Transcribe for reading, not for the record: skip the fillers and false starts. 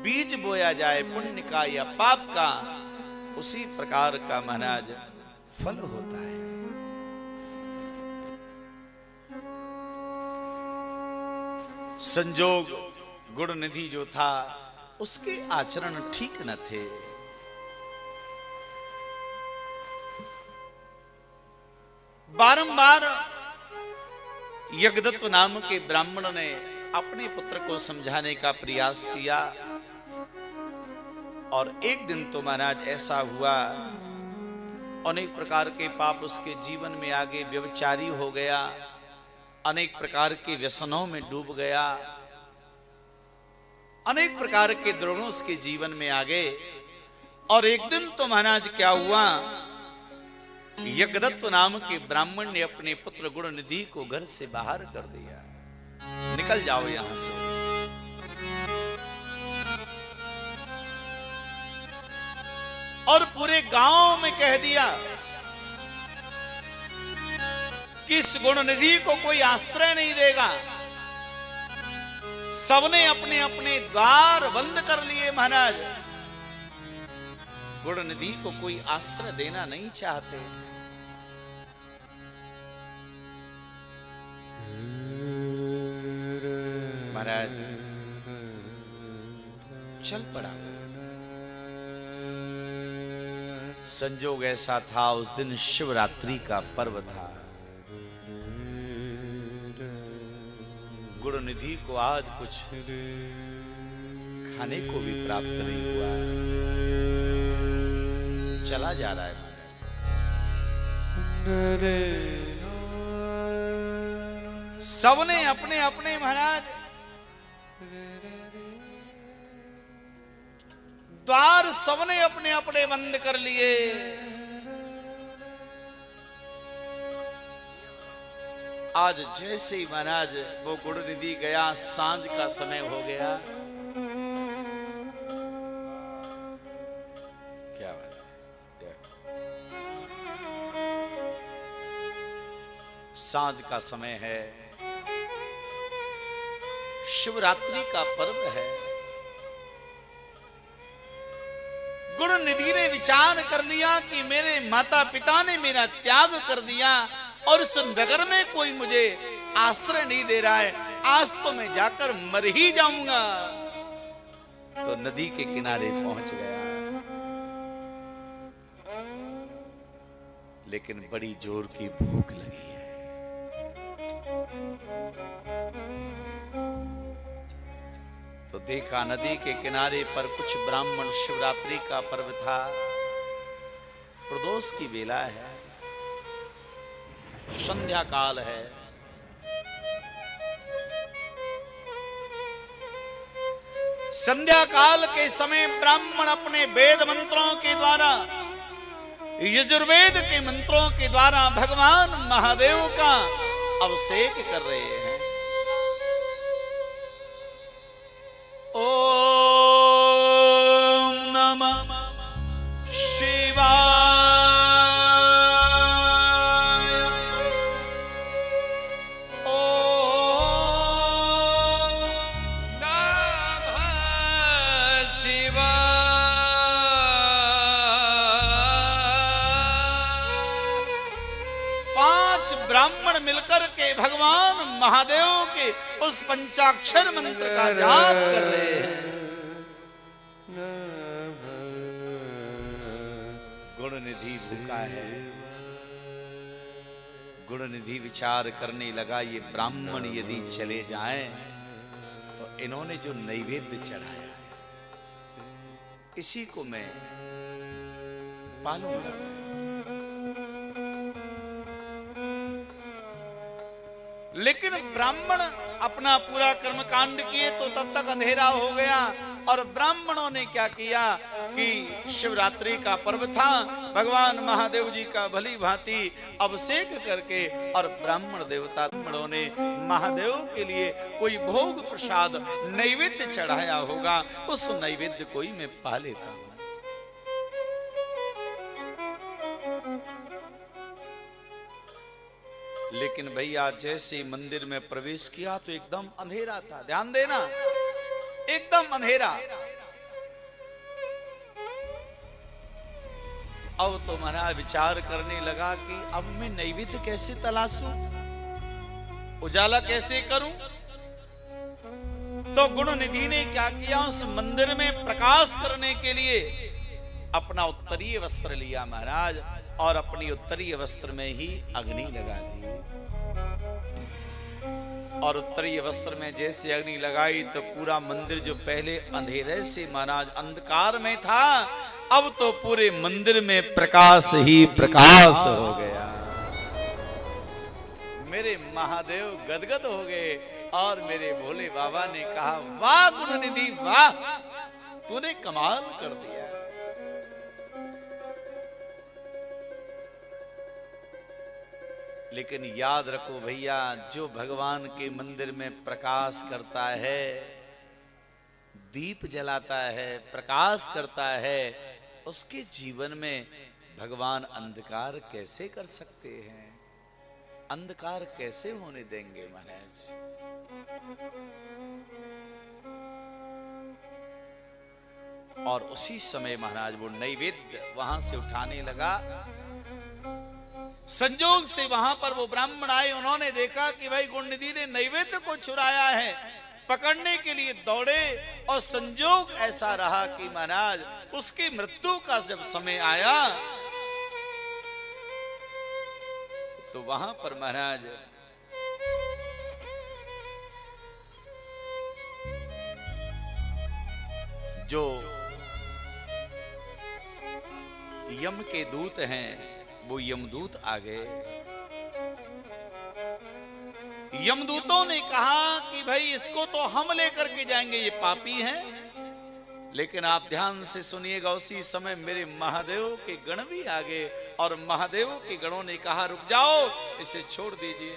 बीज बोया जाए पुण्य का या पाप का, उसी प्रकार का महाराज फल होता है। संजोग गुण निधि जो था, उसके आचरण ठीक न थे। बारंबार यज्ञदत्त नाम के ब्राह्मण ने अपने पुत्र को समझाने का प्रयास किया, और एक दिन तो महाराज ऐसा हुआ, अनेक प्रकार के पाप उसके जीवन में आगे, व्यभिचारी हो गया, अनेक प्रकार के व्यसनों में डूब गया, अनेक प्रकार के द्रोह उसके जीवन में आ गए। और एक दिन तो महाराज क्या हुआ, यज्ञदत्त नाम के ब्राह्मण ने अपने पुत्र गुण निधि को घर से बाहर कर दिया, निकल जाओ यहां से। और पूरे गांव में कह दिया कि इस गुण निधि को कोई आश्रय नहीं देगा। सबने अपने अपने द्वार बंद कर लिए महाराज, गुण निधि को कोई आश्रय देना नहीं चाहते। महाराज चल पड़ा। संजोग ऐसा था, उस दिन शिवरात्रि का पर्व था। गुण निधि को आज कुछ खाने को भी प्राप्त नहीं हुआ, चला जा रहा है। सबने अपने अपने महाराज द्वार सबने अपने अपने बंद कर लिए। आज जैसे ही महाराज वो गुण निधि गया, सांझ का समय हो गया। क्या बात है, सांझ का समय है, शिवरात्रि का पर्व है। गुण निधि ने विचार कर लिया कि मेरे माता पिता ने मेरा त्याग कर दिया और इस नगर में कोई मुझे आश्रय नहीं दे रहा है, आज तो मैं जाकर मर ही जाऊंगा। तो नदी के किनारे पहुंच गया, लेकिन बड़ी जोर की भूख लगी है। तो देखा नदी के किनारे पर कुछ ब्राह्मण, शिवरात्रि का पर्व था, प्रदोष की बेला है, संध्या काल है। संध्या काल के समय ब्राह्मण अपने वेद मंत्रों के द्वारा, यजुर्वेद के मंत्रों के द्वारा भगवान महादेव का अभिषेक कर रहे हैं। ओम नमः शिवाय, ओम नमः शिवाय। पांच ब्राह्मण मिलकर के भगवान महादेव के उस पंचाक्षर मंत्र का जाप कर रहे हैं। गुण निधि भूखा है। गुण निधि विचार करने लगा, ये ब्राह्मण यदि चले जाएं तो इन्होंने जो नैवेद्य चढ़ाया है इसी को मैं पालूंगा। लेकिन ब्राह्मण अपना पूरा कर्मकांड किए तो तब तक अंधेरा हो गया। और ब्राह्मणों ने क्या किया कि शिवरात्रि का पर्व था, भगवान महादेव जी का भली भांति अभिषेक करके, और ब्राह्मण देवता ब्राह्मणों ने महादेव के लिए कोई भोग प्रसाद नैवेद्य चढ़ाया होगा, उस नैवेद्य को ही मैं पा लेता हूं। लेकिन भैया जैसे मंदिर में प्रवेश किया तो एकदम अंधेरा था। ध्यान देना, एकदम अंधेरा। अब तो महाराज विचार करने लगा कि अब मैं नैवेद्य कैसे तलाशूं, उजाला कैसे करूं। तो गुण निधि ने क्या किया, उस मंदिर में प्रकाश करने के लिए अपना उत्तरीय वस्त्र लिया महाराज, और अपनी उत्तरीय वस्त्र में ही अग्नि लगा दी। और उत्तरीय वस्त्र में जैसे अग्नि लगाई तो पूरा मंदिर जो पहले अंधेरे से महाराज अंधकार में था, अब तो पूरे मंदिर में प्रकाश ही प्रकाश हो गया। मेरे महादेव गदगद हो गए और मेरे भोले बाबा ने कहा, वाह गुण निधि वाह, तूने कमाल कर दिया। लेकिन याद रखो भैया, जो भगवान के मंदिर में प्रकाश करता है, दीप जलाता है, प्रकाश करता है, उसके जीवन में भगवान अंधकार कैसे कर सकते हैं, अंधकार कैसे होने देंगे महाराज। और उसी समय महाराज वो नैवेद्य वहां से उठाने लगा। संजोग से वहां पर वो ब्राह्मण आए, उन्होंने देखा कि भाई गुण निधि ने नैवेद्य को चुराया है। पकड़ने के लिए दौड़े और संजोग ऐसा रहा कि महाराज उसकी मृत्यु का जब समय आया तो वहां पर महाराज जो यम के दूत हैं वो यमदूत आ गए। यमदूतों ने कहा कि भाई इसको तो हम लेकर के जाएंगे, ये पापी हैं। लेकिन आप ध्यान से सुनिएगा, उसी समय मेरे महादेव के गण भी आ गए और महादेव के गणों ने कहा रुक जाओ, इसे छोड़ दीजिए।